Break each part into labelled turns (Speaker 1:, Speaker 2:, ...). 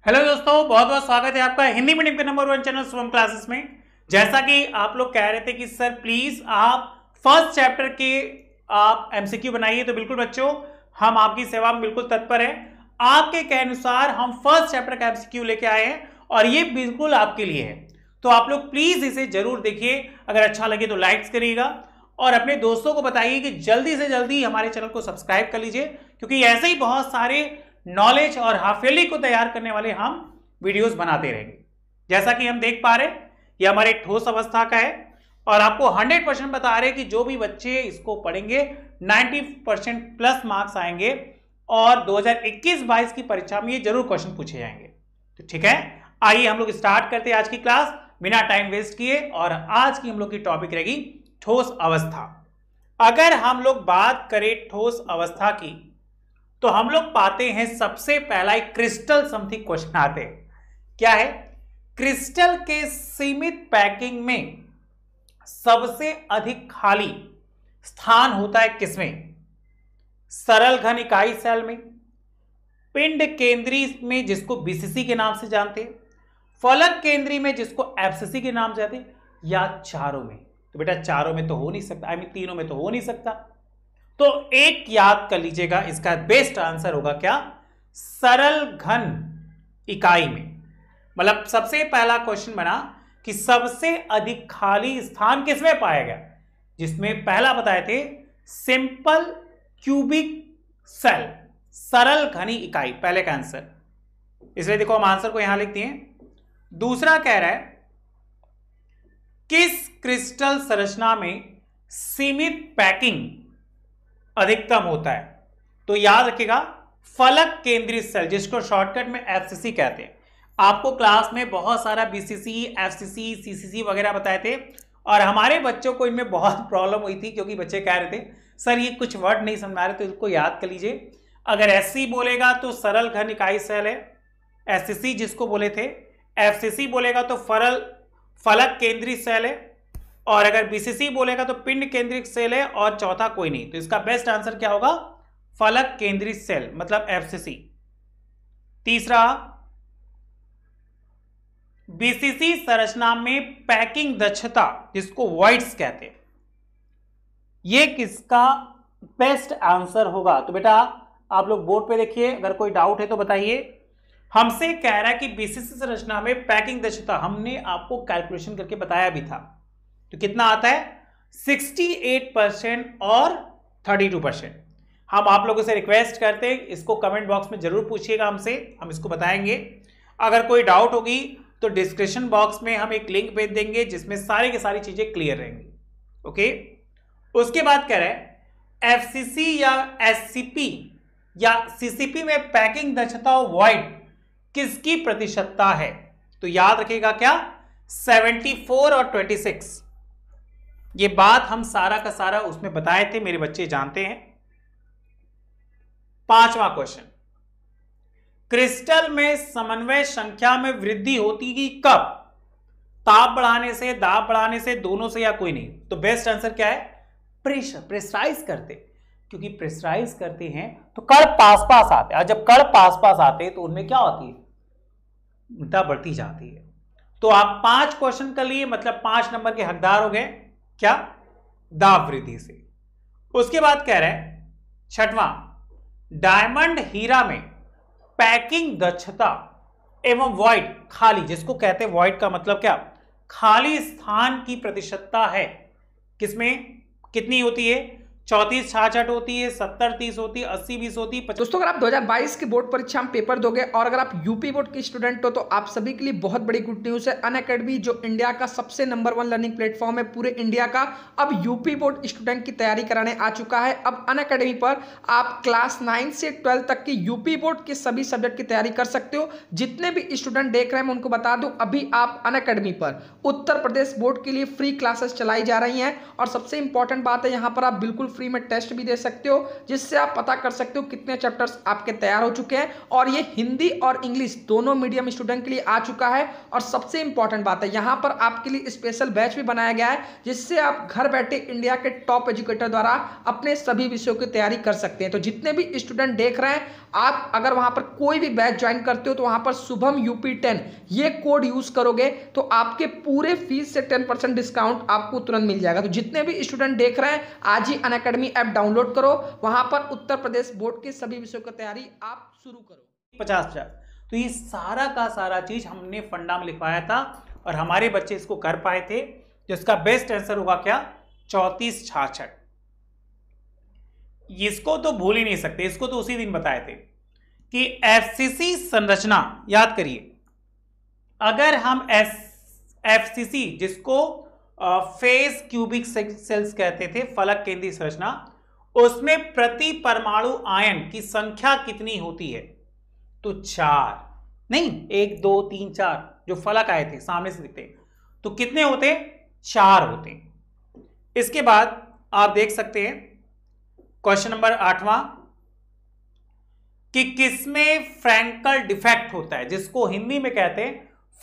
Speaker 1: Hello दोस्तों, बहुत बहुत स्वागत है आपका हिंदी मीडियम के नंबर 1 चैनल शुभम क्लासेस में। जैसा कि आप लोग कह रहे थे कि सर प्लीज आप फर्स्ट चैप्टर के आप एमसीक्यू बनाइए, तो बिल्कुल बच्चों हम आपकी सेवा में बिल्कुल तत्पर हैं। आपके कहे अनुसार हम फर्स्ट चैप्टर का एमसीक्यू लेके आए हैं और ये बिल्कुल आपके लिए है, तो आप लोग प्लीज इसे जरूर देखिए। अगर अच्छा लगे तो लाइक्स करिएगा और अपने दोस्तों को बताइए कि जल्दी से जल्दी हमारे चैनल को सब्सक्राइब कर लीजिए, क्योंकि ऐसे ही बहुत सारे नॉलेज और हाफ ईयरली को तैयार करने वाले हम वीडियोस बनाते रहेंगे। जैसा कि हम देख पा रहे हैं ये हमारे ठोस अवस्था का है और आपको 100% बता रहे हैं कि जो भी बच्चे इसको पढ़ेंगे 90% प्लस मार्क्स आएंगे और 2021-22 की परीक्षा में ये जरूर क्वेश्चन पूछे जाएंगे। तो ठीक है, आइए हम लोग स्टार्ट करते हैं आज की क्लास बिना टाइम वेस्ट किए। और आज की हम लोग की टॉपिक रहेगी ठोस अवस्था। अगर हम लोग बात करें ठोस अवस्था की तो हम लोग पाते हैं सबसे पहला एक क्रिस्टल समथिंग क्वेश्चन आते हैं। क्या है? क्रिस्टल के सीमित पैकिंग में सबसे अधिक खाली स्थान होता है किसमें? सरल घन इकाई सेल में, पिंड केंद्री में जिसको बीसीसी के नाम से जानते हैं, फलक केंद्री में जिसको एफसीसी के नाम से जानते हैं, या चारों में? तो बेटा चारों में तो हो नहीं सकता, तीनों में तो हो नहीं सकता। तो एक याद कर लीजिएगा, इसका बेस्ट आंसर होगा क्या? सरल घन इकाई में। मतलब सबसे पहला क्वेश्चन बना कि सबसे अधिक खाली स्थान किसमें पाया गया, जिसमें पहला बताए थे सिंपल क्यूबिक सेल, सरल घनी इकाई, पहले का आंसर। इसलिए देखो हम आंसर को यहां लिखते हैं। दूसरा कह रहा है किस क्रिस्टल संरचना में सीमित पैकिंग अधिकतम होता है? तो याद रखिएगा फलक केंद्रीय सेल, जिसको शॉर्टकट में एफसीसी कहते हैं। आपको क्लास में बहुत सारा बीसीसी, एफसीसी, सीसीसी वगैरह बताए थे और हमारे बच्चों को इनमें बहुत प्रॉब्लम हुई थी, क्योंकि बच्चे कह रहे थे सर ये कुछ वर्ड नहीं समझ आ रहे, तो इसको याद कर लीजिए। अगर एससी बोलेगा तो सरल घन इकाई सेल है, एससीसी जिसको बोले थे, एफसीसी बोलेगा तो फलक केंद्रीय सेल है, और अगर बीसीसी बोलेगा तो पिंड केंद्रित सेल है, और चौथा कोई नहीं। तो इसका बेस्ट आंसर क्या होगा? फलक केंद्रित सेल, मतलब एफसीसी। तीसरा, बीसीसी संरचना में पैकिंग दक्षता जिसको वॉइड्स कहते हैं, यह किसका बेस्ट आंसर होगा? तो बेटा आप लोग बोर्ड पे देखिए, अगर कोई डाउट है तो बताइए। हमसे कह रहा है कि बीसीसी संरचना में पैकिंग दक्षता, हमने आपको कैलकुलेशन करके बताया भी था, तो कितना आता है? 68% और 32%। हम आप लोगों से रिक्वेस्ट करते हैं इसको कमेंट बॉक्स में जरूर पूछिएगा हमसे, हम इसको बताएंगे। अगर कोई डाउट होगी तो डिस्क्रिप्शन बॉक्स में हम एक लिंक भेज देंगे जिसमें सारी की सारी चीजें क्लियर रहेंगी। ओके, उसके बाद कह रहे हैं एफसीसी या एससीपी या सीसीपी में पैकिंग दक्षता वॉइड किसकी प्रतिशतता है? तो याद रखिएगा क्या? 74 और 26। ये बात हम सारा का सारा उसमें बताए थे, मेरे बच्चे जानते हैं। पांचवा क्वेश्चन, क्रिस्टल में समन्वय संख्या में वृद्धि होती है कब? ताप बढ़ाने से, दाब बढ़ाने से, दोनों से, या कोई नहीं? तो बेस्ट आंसर क्या है? प्रेशर, प्रेशराइज करते, क्योंकि प्रेशराइज करते हैं तो कण पास पास आते हैं, और जब कण पास पास आते हैं तो उनमें क्या होती है? उल्टा बढ़ती जाती है। तो आप 5 क्वेश्चन कर लिए, मतलब 5 नंबर के हकदार हो गए। क्या? दाब वृद्धि से। उसके बाद कह रहे हैं छठवां, डायमंड हीरा में पैकिंग दक्षता एवं वॉइड खाली, जिसको कहते हैं वॉइड का मतलब क्या? खाली स्थान की प्रतिशतता है, किसमें कितनी होती है? 34-66 होती है, 70-30 होती है, 80-20 होती है।
Speaker 2: दोस्तों अगर आप 2022 की बोर्ड परीक्षा में पेपर दोगे और अगर आप यूपी बोर्ड के स्टूडेंट हो तो आप सभी के लिए बहुत बड़ी गुड न्यूज़ है। अनअकैडमी जो इंडिया का सबसे नंबर 1 लर्निंग प्लेटफॉर्म है पूरे इंडिया का, अब यूपी बोर्ड स्टूडेंट की तैयारी कराने आ चुका है। अब अनअकैडमी पर आप क्लास 9 से 12 तक की यूपी बोर्ड के सभी सब्जेक्ट की तैयारी कर सकते हो। जितने भी स्टूडेंट देख रहे हैं मैं उनको बता दूं, अभी आप अनअकैडमी पर उत्तर प्रदेश बोर्ड के लिए फ्री क्लासेस चलाई जा रही हैं, और सबसे इंपॉर्टेंट बात है यहाँ पर आप बिल्कुल फ्री में टेस्ट भी दे सकते हो, जिससे आप पता कर सकते हो कितने चैप्टर्स आपके तैयार हो चुके हैं। और ये हिंदी और इंग्लिश दोनों मीडियम स्टूडेंट के लिए आ चुका है। और सबसे इंपॉर्टेंट बात है, यहाँ पर आपके लिए स्पेशल बैच भी बनाया गया है, जिससे आप घर बैठे इंडिया के टॉप एजुकेटर द्वारा अपने सभी विषयों की तैयारी कर सकते हैं। तो जितने भी स्टूडेंट देख रहे हैं, आप अगर वहां पर कोई भी बैच ज्वाइन करते हो तो वहां पर शुभम UP10 ये कोड यूज करोगे तो आपके पूरे फीस से 10% डिस्काउंट आपको तुरंत मिल जाएगा। तो जितने भी स्टूडेंट देख रहे हैं, आज ही अनअकैडमी ऐप डाउनलोड करो, वहां पर उत्तर प्रदेश बोर्ड के सभी विषयों की तैयारी आप शुरू करो।
Speaker 1: 50। तो ये सारा का सारा चीज हमने फंडा में लिखवाया था और हमारे बच्चे इसको कर पाए थे। जिसका बेस्ट आंसर होगा क्या? 3466। इसको तो भूल ही नहीं सकते, इसको तो उसी दिन बताए थे कि FCC संरचना याद करिए। अगर हम FCC जिसको फेज क्यूबिक सेल्स कहते थे, फलक केंद्रीय संरचना, उसमें प्रति परमाणु आयन की संख्या कितनी होती है? तो 4 नहीं, 1 2 3 4 जो फलक आए थे सामने से दिखते, तो कितने होते? 4 होते। इसके बाद आप देख सकते हैं क्वेश्चन नंबर 8वां कि किसमें फ्रैंकल डिफेक्ट होता है, जिसको हिंदी में कहते हैं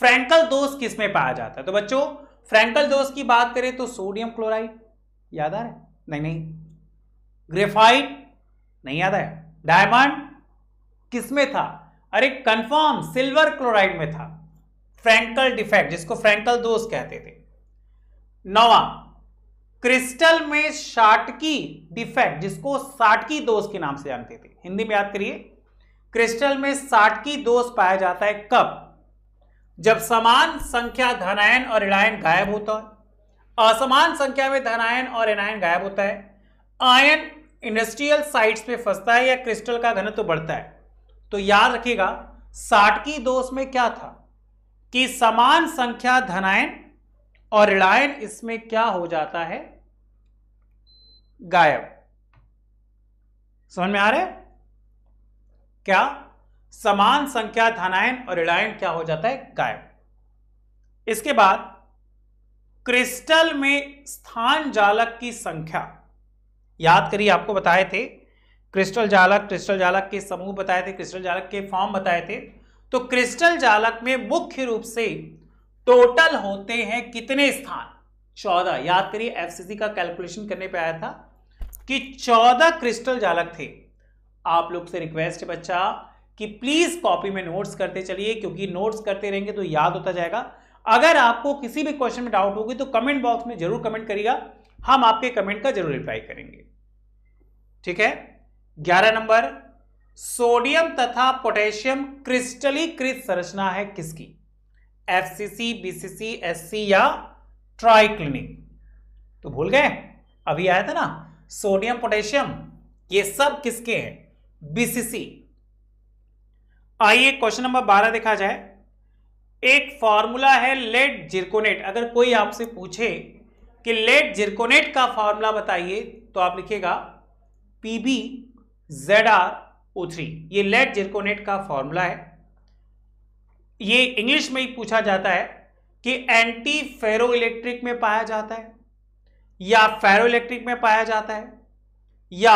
Speaker 1: फ्रैंकल दोष, किसमें पाया जाता है? तो बच्चों फ्रैंकल दोष की बात करें तो सोडियम क्लोराइड याद आ रहा है? नहीं। ग्रेफाइट नहीं याद है? डायमंड किसमें था? अरे कंफर्म सिल्वर क्लोराइड में था फ्रैंकल डिफेक्ट, जिसको फ्रैंकल दोष कहते थे। 9वां क्रिस्टल में शाटकी डिफेक्ट, जिसको साटकी दोष के नाम से जानते थे, हिंदी में याद करिए। क्रिस्टल में साटकी दोष पाया जाता है कब? जब समान संख्या धनायन और ऋणायन गायब होता है, असमान संख्या में धनायन और ऋणायन गायब होता है, आयन इंडस्ट्रियल साइट्स पे फंसता है या क्रिस्टल का घनत्व तो बढ़ता है। तो याद रखिएगा साटकी दोष में क्या था कि समान संख्या धनायन और ऋणायन इसमें क्या हो जाता है? गायब। समझ में आ रहा है? क्या समान संख्या धनायन और ऋणायन क्या हो जाता है? गायब। इसके बाद क्रिस्टल में स्थान जालक की संख्या याद करिए, आपको बताए थे क्रिस्टल जालक के समूह बताए थे, क्रिस्टल जालक के फॉर्म बताए थे। तो क्रिस्टल जालक में मुख्य रूप से टोटल होते हैं कितने स्थान? 14। याद करिए FCC का कैलकुलेशन करने पे आया था कि 14 क्रिस्टल जालक थे। आप लोग से रिक्वेस्ट है बच्चा कि प्लीज कॉपी में नोट्स करते चलिए, क्योंकि नोट्स करते रहेंगे तो याद होता जाएगा। अगर आपको किसी भी क्वेश्चन में डाउट होगी तो कमेंट बॉक्स में जरूर कमेंट करिएगा, हम आपके कमेंट का जरूर रिप्लाई करेंगे। ठीक है। 11 नंबर सोडियम तथा पोटेशियम क्रिस्टलीकृत संरचना है किसकी? FCC, BCC, SC या ट्राइक्लिनिक? तो भूल गए? अभी आया था ना सोडियम पोटेशियम, ये सब किसके हैं? BCC। आइए क्वेश्चन नंबर 12 देखा जाए। एक फॉर्मूला है लेड जिरकोनेट। अगर कोई आपसे पूछे कि लेड जिरकोनेट का फॉर्मूला बताइए तो आप लिखिएगा PbZrO3। ये लेड जिरकोनेट का फॉर्मूला है। ये इंग्लिश में ही पूछा जाता है कि एंटी फेरो इलेक्ट्रिक में पाया जाता है या फेरो इलेक्ट्रिक में पाया जाता है या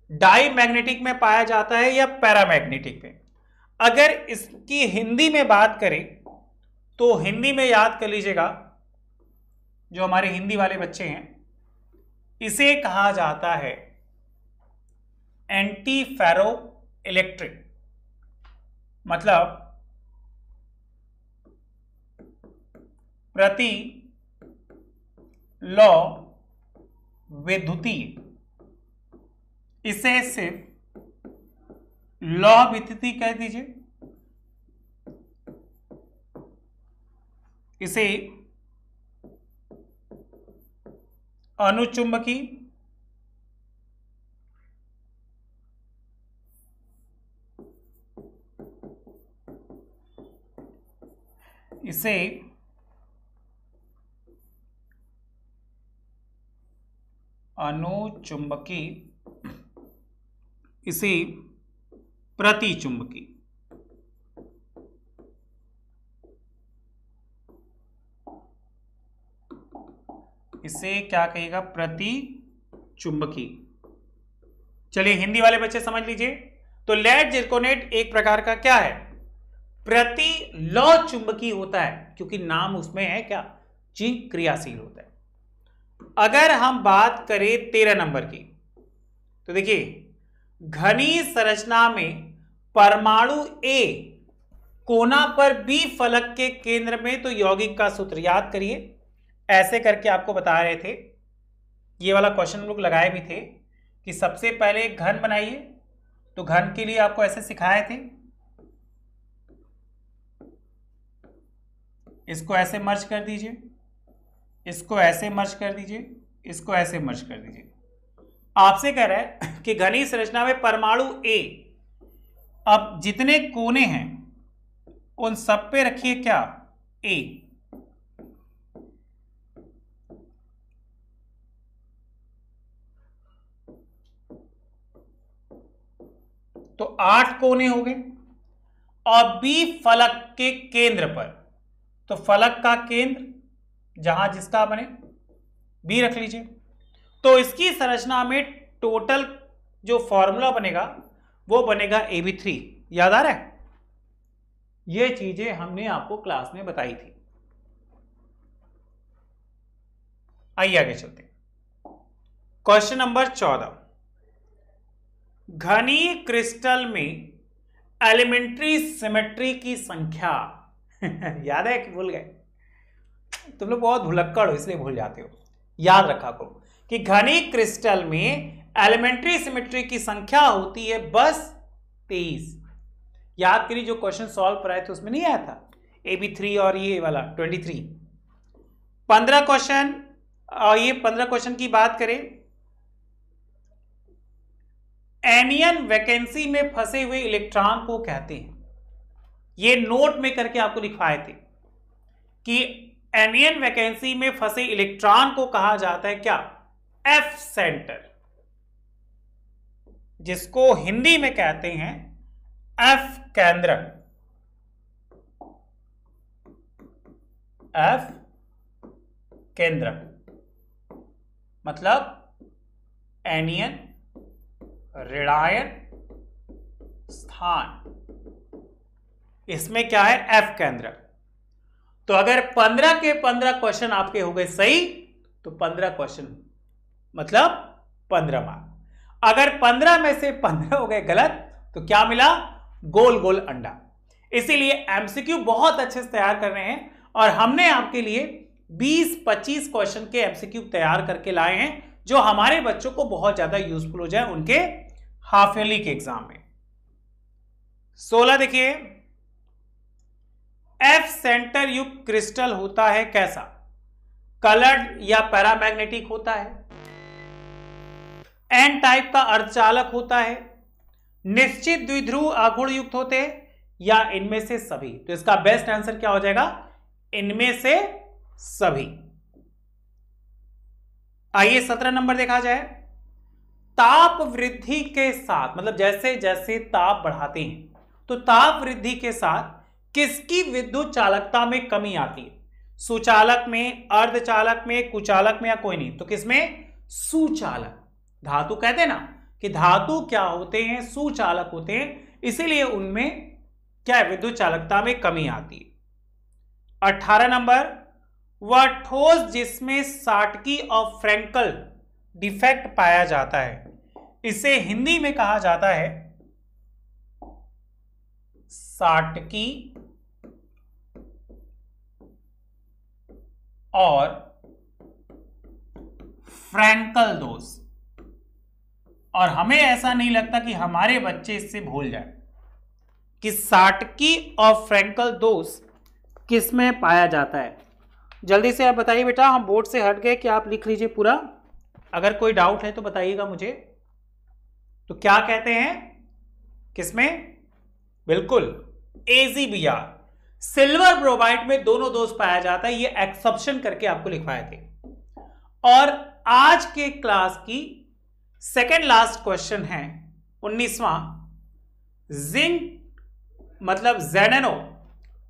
Speaker 1: डाई मैग्नेटिक में पाया जाता है या पैरामैग्नेटिक में। अगर इसकी हिंदी में बात करें तो हिंदी में याद कर लीजिएगा, जो हमारे हिंदी वाले बच्चे हैं, इसे कहा जाता है एंटी फेरो इलेक्ट्रिक। मतलब प्रति लौ विद्युतीय, इसे सिर्फ लौ विद्युतीय कह दीजिए, इसे अनुचुंबकी, इसे अनुचुंबकी, इसे प्रतिचुंबकी। इसे क्या कहिएगा? प्रति चुंबकीय। चलिए हिंदी वाले बच्चे समझ लीजिए। तो लेड जिरकोनेट एक प्रकार का क्या है, प्रति लौ चुंबकीय होता है, क्योंकि नाम उसमें है क्या, जिंक क्रियाशील होता है। अगर हम बात करें 13 नंबर की, तो देखिए घनी संरचना में परमाणु ए कोना पर बी फलक के केंद्र में, तो यौगिक का सूत्र याद करिए, ऐसे करके आपको बता रहे थे। ये वाला क्वेश्चन हम लोग लगाए भी थे कि सबसे पहले एक घन बनाइए, तो घन के लिए आपको ऐसे सिखाए थे, इसको ऐसे मर्ज कर दीजिए, इसको ऐसे मर्ज कर दीजिए, इसको ऐसे मर्ज कर दीजिए। आपसे कह रहा है कि घनी संरचना में परमाणु ए, अब जितने कोने हैं उन सब पे रखिए क्या, ए। तो 8 कोने हो गए, और बी फलक के केंद्र पर, तो फलक का केंद्र जहां जिसका बने बी रख लीजिए। तो इसकी संरचना में टोटल जो फॉर्मूला बनेगा वो बनेगा AB3। याद आ रहा है, ये चीजें हमने आपको क्लास में बताई थी। आइए आगे चलते हैं। क्वेश्चन नंबर 14, घनी क्रिस्टल में एलिमेंट्री सिमेट्री की संख्या याद है कि भूल गए? तुम लोग बहुत भुलक्कड़ हो इसलिए भूल जाते हो। याद रखा करो कि घनी क्रिस्टल में एलिमेंट्री सिमेट्री की संख्या होती है बस 23। याद करिए जो क्वेश्चन सॉल्व कराए थे उसमें नहीं आया था AB3 और ये वाला 23। 15 क्वेश्चन, और ये 15 क्वेश्चन की बात करें, एनियन वैकेंसी में फंसे हुए इलेक्ट्रॉन को कहते हैं, ये नोट में करके आपको लिखवाए थे कि एनियन वैकेंसी में फंसे इलेक्ट्रॉन को कहा जाता है क्या, एफ सेंटर, जिसको हिंदी में कहते हैं एफ केंद्रक। एफ केंद्रक मतलब एनियन ऋणायन स्थान, इसमें क्या है, एफ केंद्रक। तो अगर 15 के 15 क्वेश्चन आपके हो गए सही, तो 15 क्वेश्चन मतलब 15 मार्क। अगर 15 में से 15 हो गए गलत, तो क्या मिला, गोल गोल अंडा। इसीलिए एमसीक्यू बहुत अच्छे से तैयार कर रहे हैं, और हमने आपके लिए 20-25 क्वेश्चन के एमसीक्यू तैयार करके लाए हैं, जो हमारे बच्चों को बहुत ज्यादा यूजफुल हो जाए उनके हाफ ईयरली के एग्जाम में। 16 देखिए, एफ सेंटर युक्त क्रिस्टल होता है कैसा, कलर्ड या पैरामैग्नेटिक होता है, एन टाइप का अर्धचालक होता है, निश्चित द्विध्रुव आघूर्ण युक्त होते हैं, या इनमें से सभी। तो इसका बेस्ट आंसर क्या हो जाएगा, इनमें से सभी। आइए 17 नंबर देखा जाए। ताप वृद्धि के साथ, मतलब जैसे जैसे ताप बढ़ाते हैं, तो ताप वृद्धि के साथ किसकी विद्युत चालकता में कमी आती है, सुचालक में, अर्धचालक में, कुचालक में, या कोई नहीं, तो किसमें, सुचालक। धातु कहते हैं ना कि धातु क्या होते हैं, सुचालक होते हैं, इसीलिए उनमें क्या है, विद्युत चालकता में कमी आती है। 18 नंबर, वह ठोस जिसमें साटकी और फ्रैंकल डिफेक्ट पाया जाता है, इसे हिंदी में कहा जाता है साटकी और फ्रैंकल दोष। और हमें ऐसा नहीं लगता कि हमारे बच्चे इससे भूल जाए कि साटकी और फ्रैंकल दोष किस में पाया जाता है। जल्दी से आप बताइए बेटा, हम बोर्ड से हट गए कि आप लिख लीजिए पूरा, अगर कोई डाउट है तो बताइएगा मुझे। तो क्या कहते हैं, किसमें, बिल्कुल AgBr, सिल्वर ब्रोमाइड में दोनों दोष पाया जाता है, ये एक्सेप्शन करके आपको लिखवाए थे। और आज के क्लास की सेकेंड लास्ट क्वेश्चन है 19वां, जिंक मतलब ZnO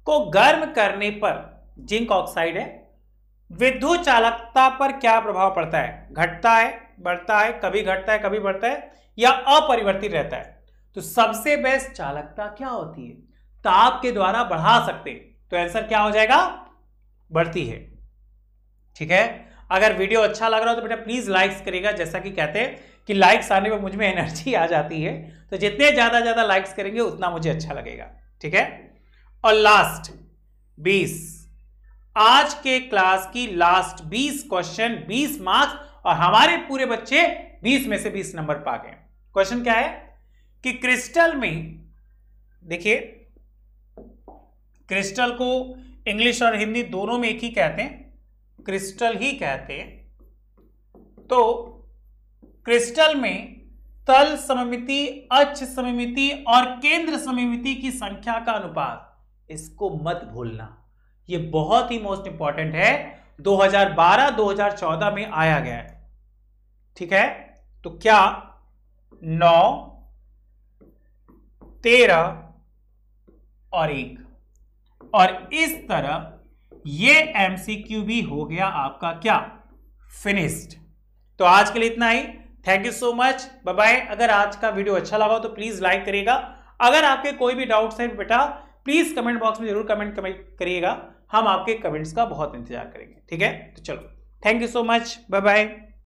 Speaker 1: को गर्म करने पर, जिंक ऑक्साइड है, विद्युत चालकता पर क्या प्रभाव पड़ता है, घटता है, बढ़ता है, कभी घटता है, कभी बढ़ता है, या अपरिवर्तित रहता है। तो सबसे बेस्ट चालकता क्या होती है? ताप के द्वारा बढ़ा सकते हैं, तो आंसर क्या हो जाएगा? बढ़ती है। ठीक है, अगर वीडियो अच्छा लग रहा हो तो बेटा प्लीज लाइक्स करिएगा। जैसा कि कहते हैं कि लाइक्स आने पर मुझ में एनर्जी आ जाती है, तो जितने ज्यादा लाइक्स करेंगे उतना मुझे अच्छा लगेगा। ठीक है, और लास्ट 20, आज के क्लास की लास्ट 20 क्वेश्चन, 20 मार्क्स, और हमारे पूरे बच्चे 20 में से 20 नंबर पा गए। क्वेश्चन क्या है कि क्रिस्टल में, देखिए क्रिस्टल को इंग्लिश और हिंदी दोनों में एक ही कहते हैं, क्रिस्टल ही कहते हैं। तो क्रिस्टल में तल सममिति, अक्ष सममिति और केंद्र सममिति की संख्या का अनुपात, इसको मत भूलना, ये बहुत ही मोस्ट इंपॉर्टेंट है, 2012-2014 में आया गया है। ठीक है, तो क्या 9, 13 और 1, और इस तरह ये एमसीक्यू भी हो गया आपका क्या? फिनिश्ड। तो आज के लिए इतना ही। Thank you so much, bye bye. अगर आज का वीडियो अच्छा लगा तो प्लीज लाइक करिएगा। अगर आपके कोई भी डाउट्स हैं बेटा प्लीज कमेंट बॉक्स में जरूर कमेंट करिएगा, हम आपके कमेंट्स का बहुत इंतजार करेंगे। ठीक है, तो चलो, thank you so much, bye bye.